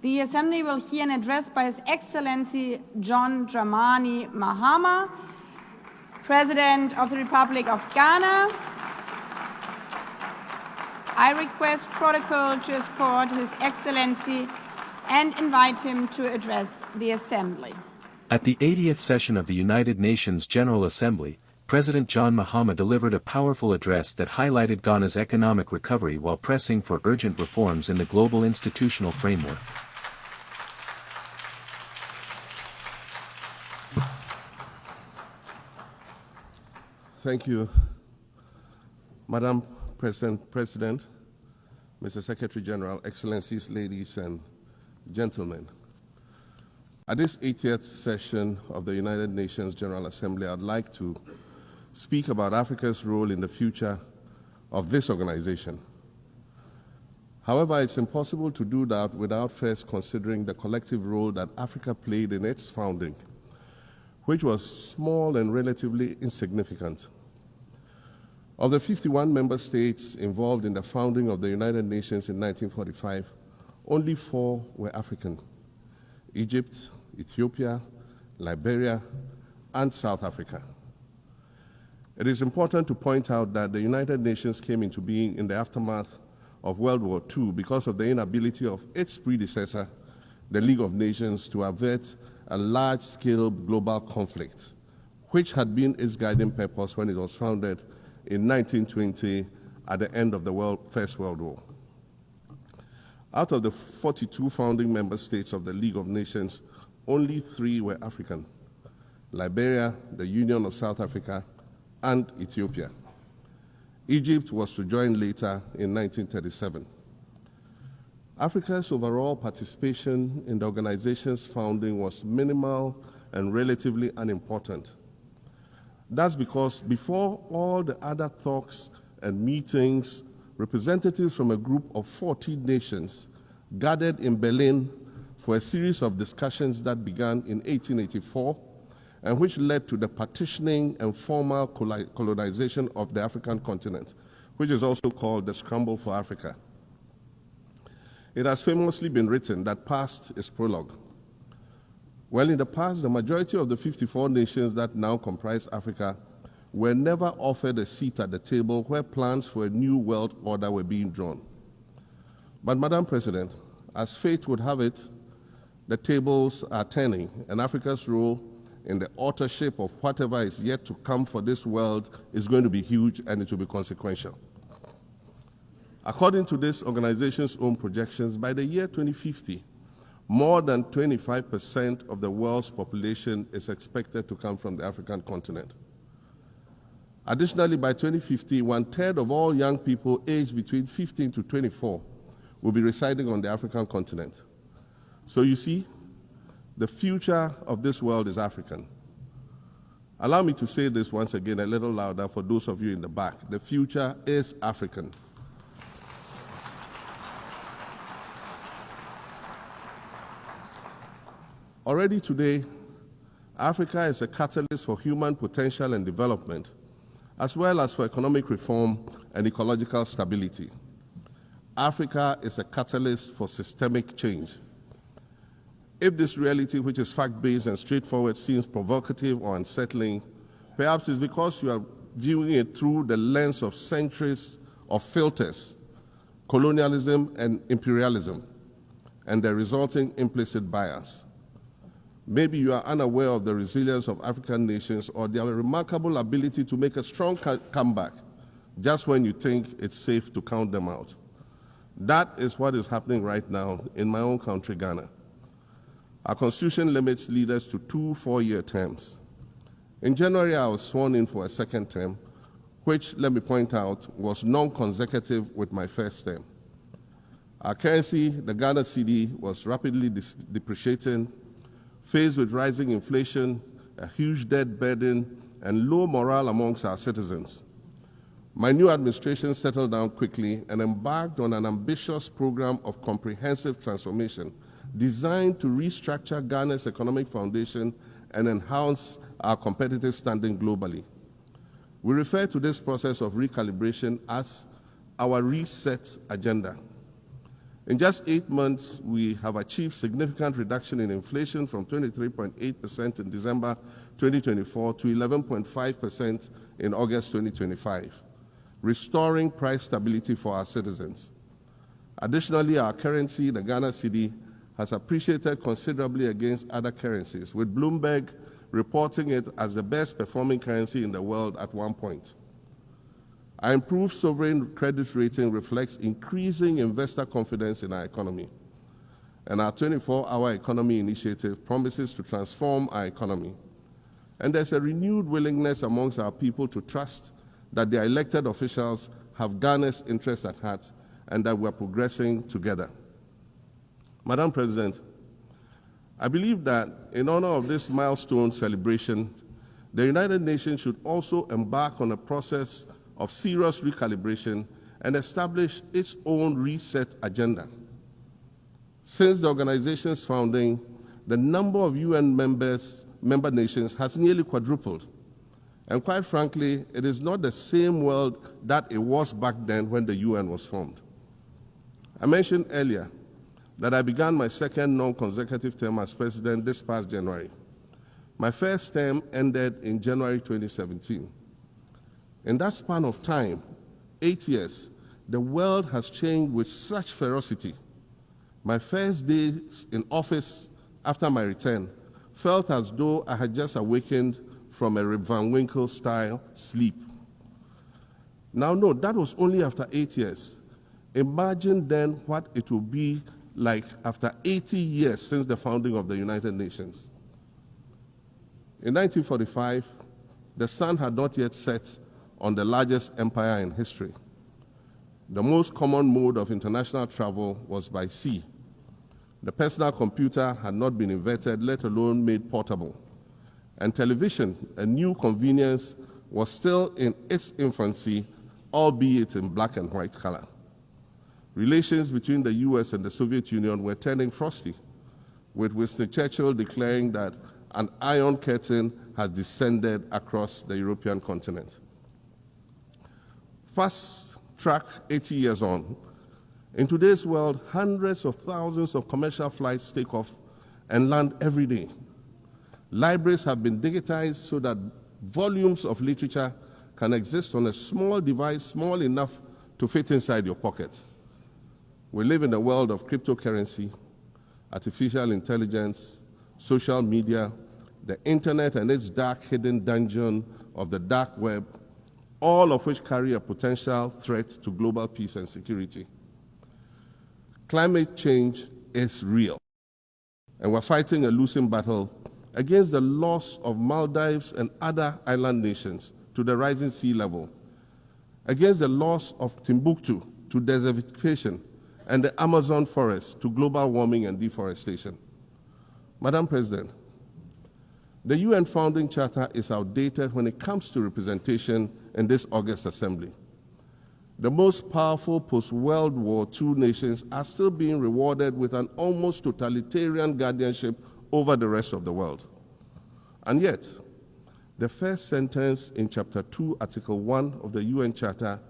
The Assembly will hear an address by His Excellency John Dramani Mahama, President of the Republic of Ghana. I request protocol to escort His Excellency and invite him to address the Assembly. At the 80th session of the United Nations General Assembly, President John Mahama delivered a powerful address that highlighted Ghana's economic recovery while pressing for urgent reforms in the global institutional framework. Thank you, Madam President, Mr. Secretary General, Excellencies, ladies and gentlemen. At this 80th session of the United Nations General Assembly, I'd like to speak about Africa's role in the future of this organization. However, it's impossible to do that without first considering the collective role that Africa played in its founding, which was small and relatively insignificant. Of the 51 member states involved in the founding of the United Nations in 1945, only 4 were African: Egypt, Ethiopia, Liberia, and South Africa. It is important to point out that the United Nations came into being in the aftermath of World War II because of the inability of its predecessor, the League of Nations, to avert a large-scale global conflict, which had been its guiding purpose when it was founded in 1920 at the end of the First World War. Out of the 42 founding member states of the League of Nations, only 3 were African: Liberia, the Union of South Africa, and Ethiopia. Egypt was to join later in 1937. Africa's overall participation in the organization's founding was minimal and relatively unimportant. That's because before all the other talks and meetings, representatives from a group of 14 nations gathered in Berlin for a series of discussions that began in 1884 and which led to the partitioning and formal colonization of the African continent, which is also called the Scramble for Africa. It has famously been written that past is prologue. Well, in the past, the majority of the 54 nations that now comprise Africa were never offered a seat at the table where plans for a new world order were being drawn. But, Madam President, as fate would have it, the tables are turning, and Africa's role in the authorship of whatever is yet to come for this world is going to be huge, and it will be consequential. According to this organization's own projections, by the year 2050, more than 25% of the world's population is expected to come from the African continent. Additionally, by 2050, 1/3 of all young people aged between 15 to 24 will be residing on the African continent. So you see, the future of this world is African. Allow me to say this once again a little louder for those of you in the back. The future is African. Already today, Africa is a catalyst for human potential and development, as well as for economic reform and ecological stability. Africa is a catalyst for systemic change. If this reality, which is fact-based and straightforward, seems provocative or unsettling, perhaps it's because you are viewing it through the lens of centuries of filters, colonialism and imperialism, and the resulting implicit bias. Maybe you are unaware of the resilience of African nations or their remarkable ability to make a strong comeback just when you think it's safe to count them out. That is what is happening right now in my own country, Ghana. Our constitution limits leaders to 2 4-year terms. In January, I was sworn in for a second term, which, let me point out, was non-consecutive with my first term. Our currency, the Ghana cedi, was rapidly depreciating. Faced with rising inflation, a huge debt burden, and low morale amongst our citizens, my new administration settled down quickly and embarked on an ambitious program of comprehensive transformation designed to restructure Ghana's economic foundation and enhance our competitive standing globally. We refer to this process of recalibration as our reset agenda. In just 8 months, we have achieved significant reduction in inflation from 23.8% in December 2024 to 11.5% in August 2025, restoring price stability for our citizens. Additionally, our currency, the Ghana cedi, has appreciated considerably against other currencies, with Bloomberg reporting it as the best performing currency in the world at one point. Our improved sovereign credit rating reflects increasing investor confidence in our economy, and our 24-hour economy initiative promises to transform our economy. And there's a renewed willingness amongst our people to trust that their elected officials have Ghana's interests at heart and that we're progressing together. Madam President, I believe that in honor of this milestone celebration, the United Nations should also embark on a process of serious recalibration and establish its own reset agenda. Since the organization's founding, the number of UN member nations has nearly quadrupled. And quite frankly, it is not the same world that it was back then when the UN was formed. I mentioned earlier that I began my second non-consecutive term as president this past January. My first term ended in January 2017. In that span of time, 8 years, the world has changed with such ferocity. My first days in office after my return felt as though I had just awakened from a Rip Van Winkle-style sleep. Now, no, that was only after 8 years. Imagine then what it will be like after 80 years since the founding of the United Nations. In 1945, the sun had not yet set on the largest empire in history. The most common mode of international travel was by sea. The personal computer had not been invented, let alone made portable. And television, a new convenience, was still in its infancy, albeit in black and white color. Relations between the US and the Soviet Union were turning frosty, with Winston Churchill declaring that an iron curtain has descended across the European continent. Fast track 80 years on, in today's world, hundreds of thousands of commercial flights take off and land every day. Libraries have been digitized so that volumes of literature can exist on a small device, small enough to fit inside your pocket. We live in a world of cryptocurrency, artificial intelligence, social media, the internet and its dark hidden dungeon of the dark web, all of which carry a potential threat to global peace and security. Climate change is real, and we're fighting a losing battle against the loss of Maldives and other island nations to the rising sea level, against the loss of Timbuktu to desertification and the Amazon forest to global warming and deforestation. Madam President, the UN Founding Charter is outdated when it comes to representation in this August Assembly. The most powerful post-World War II nations are still being rewarded with an almost totalitarian guardianship over the rest of the world. And yet, the first sentence in Chapter 2, Article 1 of the UN Charter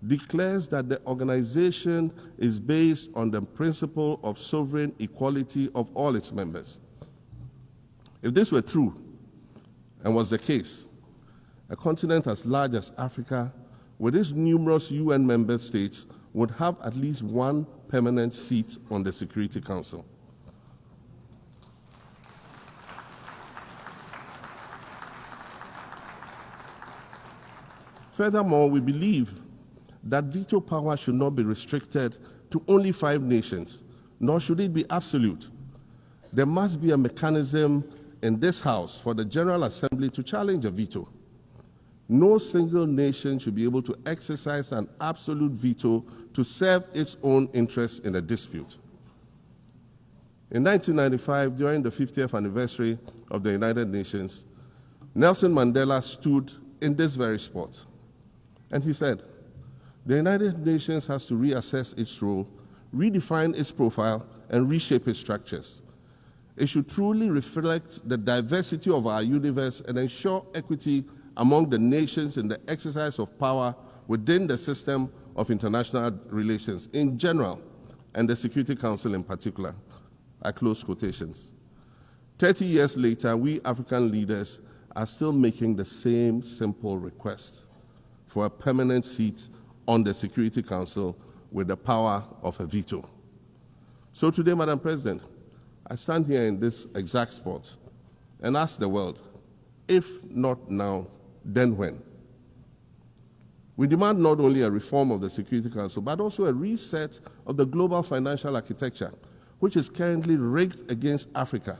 declares that the organization is based on the principle of sovereign equality of all its members. If this were true, and was the case, a continent as large as Africa, with its numerous UN member states, would have at least one permanent seat on the Security Council. Furthermore, we believe that veto power should not be restricted to only 5 nations, nor should it be absolute. There must be a mechanism in this House for the General Assembly to challenge a veto. No single nation should be able to exercise an absolute veto to serve its own interests in a dispute. In 1995, during the 50th anniversary of the United Nations, Nelson Mandela stood in this very spot, and he said, "The United Nations has to reassess its role, redefine its profile, and reshape its structures. It should truly reflect the diversity of our universe and ensure equity among the nations in the exercise of power within the system of international relations in general and the Security Council in particular. I close quotations. 30 years later, we African leaders are still making the same simple request for a permanent seat on the Security Council with the power of a veto. So today, Madam President, I stand here in this exact spot and ask the world, if not now, then when? We demand not only a reform of the Security Council, but also a reset of the global financial architecture, which is currently rigged against Africa.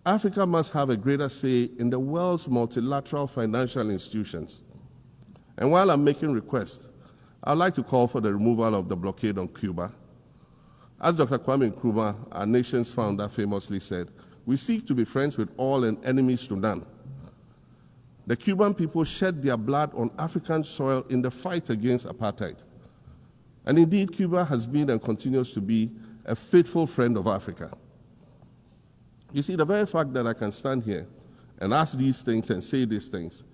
Africa must have a greater say in the world's multilateral financial institutions. And while I'm making requests, I'd like to call for the removal of the blockade on Cuba. As Dr. Kwame Nkrumah, our nation's founder, famously said, we seek to be friends with all and enemies to none. The Cuban people shed their blood on African soil in the fight against apartheid. And indeed, Cuba has been and continues to be a faithful friend of Africa. You see, the very fact that I can stand here and ask these things and say these things,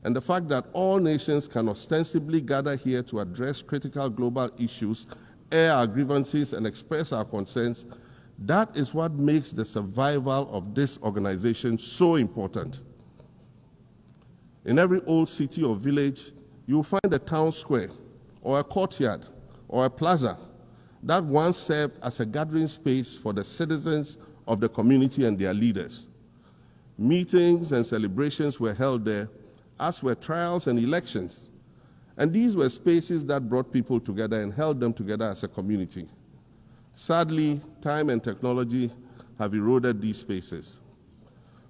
and the fact that all nations can ostensibly gather here to address critical global issues, air our grievances, and express our concerns, that is what makes the survival of this organization so important. In every old city or village, you will find a town square, or a courtyard, or a plaza that once served as a gathering space for the citizens of the community and their leaders. Meetings and celebrations were held there, as were trials and elections. And these were spaces that brought people together and held them together as a community. Sadly, time and technology have eroded these spaces.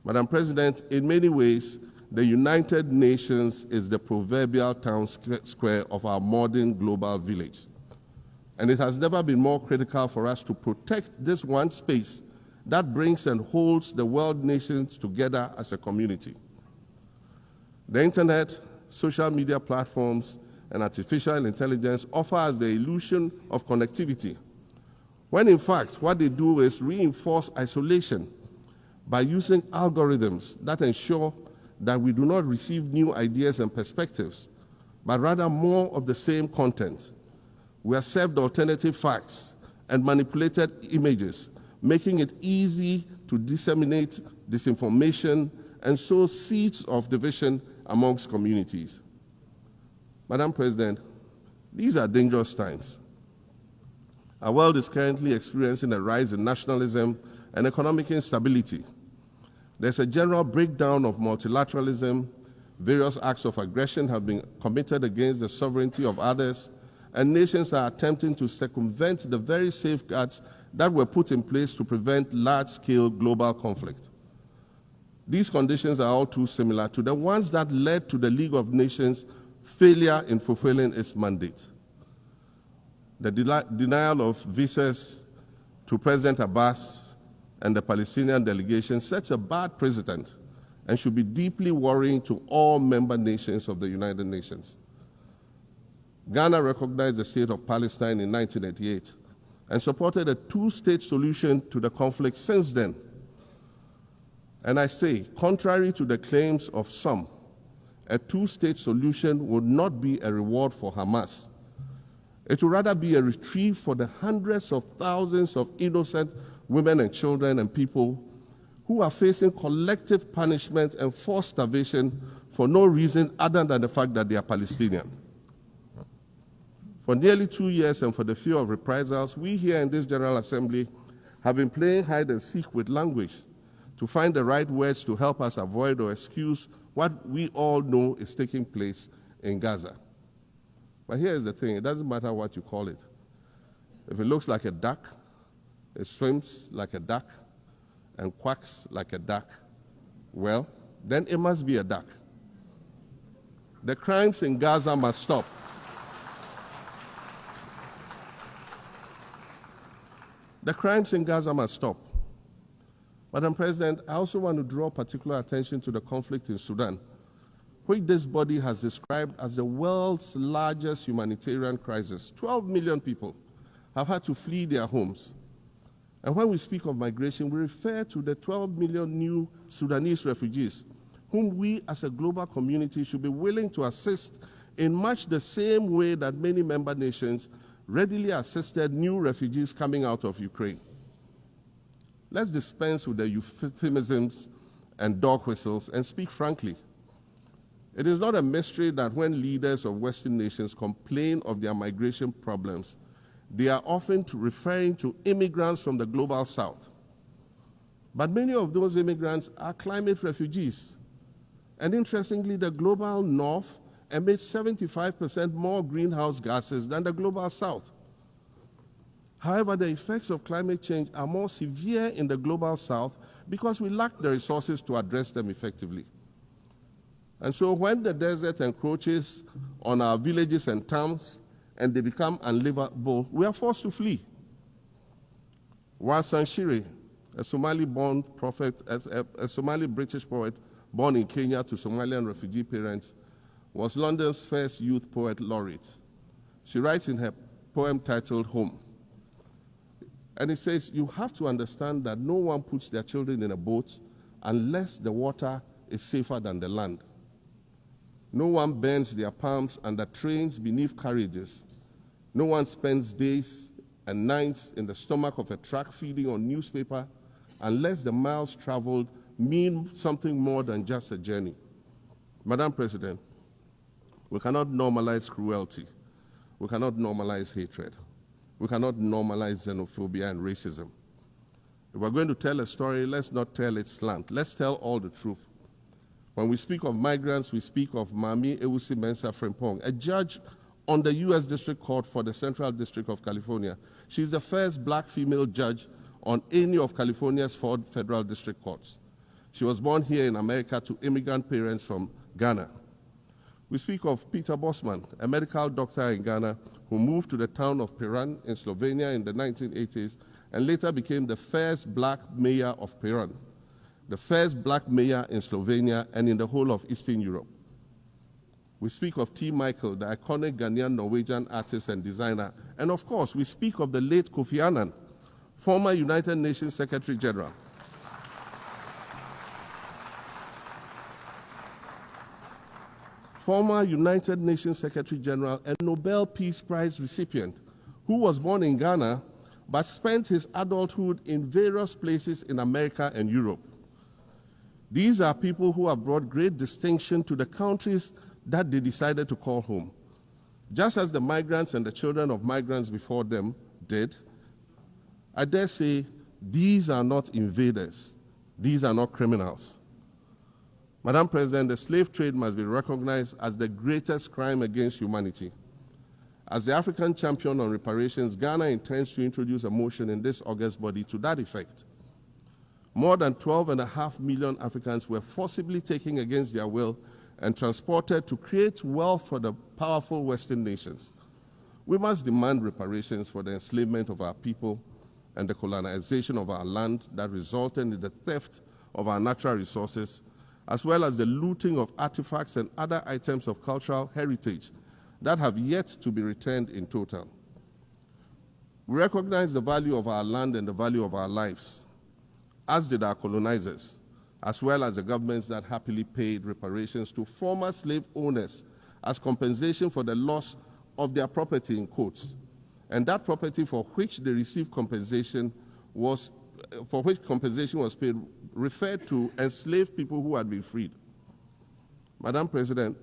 Madam President, in many ways, the United Nations is the proverbial town square of our modern global village. And it has never been more critical for us to protect this one space that brings and holds the world nations together as a community. The internet, social media platforms, and artificial intelligence offer us the illusion of connectivity, when in fact what they do is reinforce isolation by using algorithms that ensure that we do not receive new ideas and perspectives, but rather more of the same content. We are served alternative facts and manipulated images, making it easy to disseminate disinformation and sow seeds of division amongst communities. Madam President, these are dangerous times. Our world is currently experiencing a rise in nationalism and economic instability. There's a general breakdown of multilateralism. Various acts of aggression have been committed against the sovereignty of others, and nations are attempting to circumvent the very safeguards that were put in place to prevent large-scale global conflict. These conditions are all too similar to the ones that led to the League of Nations' failure in fulfilling its mandate. The denial of visas to President Abbas and the Palestinian delegation sets a bad precedent and should be deeply worrying to all member nations of the United Nations. Ghana recognized the state of Palestine in 1988 and supported a two-state solution to the conflict since then. And I say, contrary to the claims of some, a two-state solution would not be a reward for Hamas. It would rather be a reprieve for the hundreds of thousands of innocent women and children and people who are facing collective punishment and forced starvation for no reason other than the fact that they are Palestinian. For nearly 2 years and for the fear of reprisals, we here in this General Assembly have been playing hide and seek with language to find the right words to help us avoid or excuse what we all know is taking place in Gaza. But here is the thing, it doesn't matter what you call it. If it looks like a duck, it swims like a duck, and quacks like a duck, well, then it must be a duck. The crimes in Gaza must stop. The crimes in Gaza must stop. Madam President, I also want to draw particular attention to the conflict in Sudan, which this body has described as the world's largest humanitarian crisis. 12 million people have had to flee their homes. And when we speak of migration, we refer to the 12 million new Sudanese refugees, whom we as a global community should be willing to assist in much the same way that many member nations readily assisted new refugees coming out of Ukraine. Let's dispense with the euphemisms and dog whistles and speak frankly. It is not a mystery that when leaders of Western nations complain of their migration problems, they are often referring to immigrants from the global south. But many of those immigrants are climate refugees. And interestingly, the global north emits 75% more greenhouse gases than the global south. However, the effects of climate change are more severe in the global south because we lack the resources to address them effectively. And so when the desert encroaches on our villages and towns and they become unlivable, we are forced to flee. Warsan Shire, a Somali-born prophet, a Somali-British poet born in Kenya to Somalian refugee parents, was London's first youth poet laureate. She writes in her poem titled Home. And it says, you have to understand that no one puts their children in a boat unless the water is safer than the land. No one bends their palms under trains beneath carriages. No one spends days and nights in the stomach of a truck feeding on newspaper unless the miles traveled mean something more than just a journey. Madam President, we cannot normalize cruelty. We cannot normalize hatred. We cannot normalize xenophobia and racism. If we're going to tell a story, let's not tell it slant. Let's tell all the truth. When we speak of migrants, we speak of Mami Ewusi Mensah Frimpong, a judge on the U.S. District Court for the Central District of California. She's the first black female judge on any of California's 4 federal district courts. She was born here in America to immigrant parents from Ghana. We speak of Peter Bosman, a medical doctor in Ghana who moved to the town of Piran in Slovenia in the 1980s and later became the first black mayor of Piran, the first black mayor in Slovenia and in the whole of Eastern Europe. We speak of T. Michael, the iconic Ghanaian Norwegian artist and designer. And of course, we speak of the late Kofi Annan, former United Nations Secretary General. Former United Nations Secretary General and Nobel Peace Prize recipient, who was born in Ghana but spent his adulthood in various places in America and Europe. These are people who have brought great distinction to the countries that they decided to call home. Just as the migrants and the children of migrants before them did, I dare say these are not invaders. These are not criminals. Madam President, the slave trade must be recognized as the greatest crime against humanity. As the African champion on reparations, Ghana intends to introduce a motion in this August body to that effect. More than 12.5 million Africans were forcibly taken against their will and transported to create wealth for the powerful Western nations. We must demand reparations for the enslavement of our people and the colonization of our land that resulted in the theft of our natural resources, as well as the looting of artifacts and other items of cultural heritage that have yet to be returned in total. We recognize the value of our land and the value of our lives, as did our colonizers, as well as the governments that happily paid reparations to former slave owners as compensation for the loss of their property in quotes, and that property for which they received compensation was paid referred to enslaved people who had been freed. Madam President,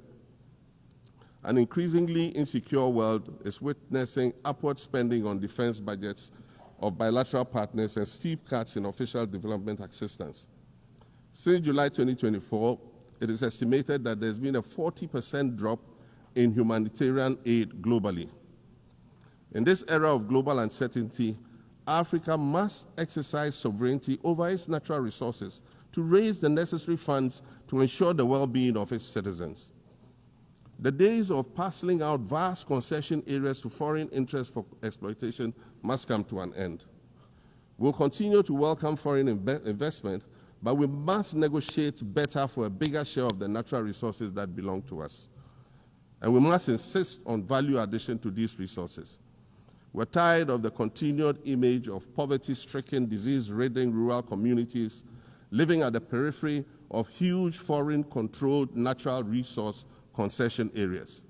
an increasingly insecure world is witnessing upward spending on defense budgets of bilateral partners and steep cuts in official development assistance. Since July 2024, it is estimated that there's been a 40% drop in humanitarian aid globally. In this era of global uncertainty, Africa must exercise sovereignty over its natural resources to raise the necessary funds to ensure the well-being of its citizens. The days of parceling out vast concession areas to foreign interests for exploitation must come to an end. We'll continue to welcome foreign investment, but we must negotiate better for a bigger share of the natural resources that belong to us. And we must insist on value addition to these resources. We're tired of the continued image of poverty-stricken, disease-ridden rural communities living at the periphery of huge foreign-controlled natural resource concession areas.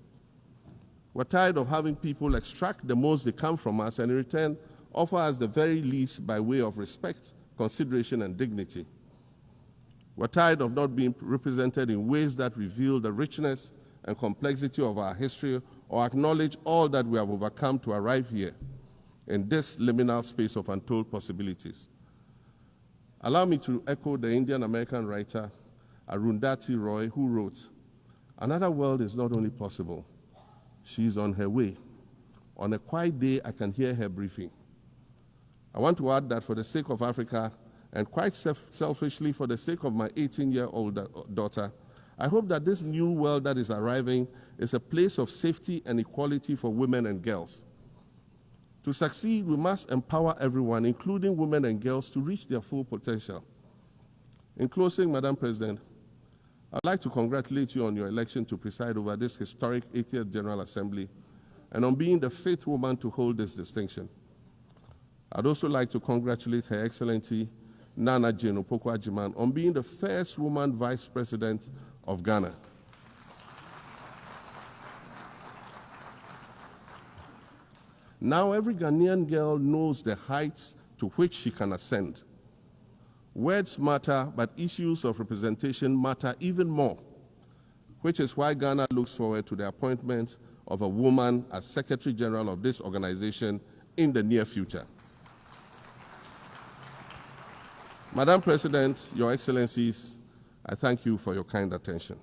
We're tired of having people extract the most they can from us and in return offer us the very least by way of respect, consideration, and dignity. We're tired of not being represented in ways that reveal the richness and complexity of our history or acknowledge all that we have overcome to arrive here in this liminal space of untold possibilities. Allow me to echo the Indian-American writer Arundhati Roy, who wrote, "Another world is not only possible, she is on her way. On a quiet day, I can hear her briefing." I want to add that for the sake of Africa, and quite selfishly for the sake of my 18-year-old daughter, I hope that this new world that is arriving is a place of safety and equality for women and girls. To succeed, we must empower everyone, including women and girls, to reach their full potential. In closing, Madam President, I'd like to congratulate you on your election to preside over this historic 80th General Assembly and on being the 5th woman to hold this distinction. I'd also like to congratulate Her Excellency Nana Jane Opoku-Agyeman on being the first woman Vice President of Ghana. Now every Ghanaian girl knows the heights to which she can ascend. Words matter, but issues of representation matter even more, which is why Ghana looks forward to the appointment of a woman as Secretary General of this organization in the near future. Madam President, Your Excellencies, I thank you for your kind attention.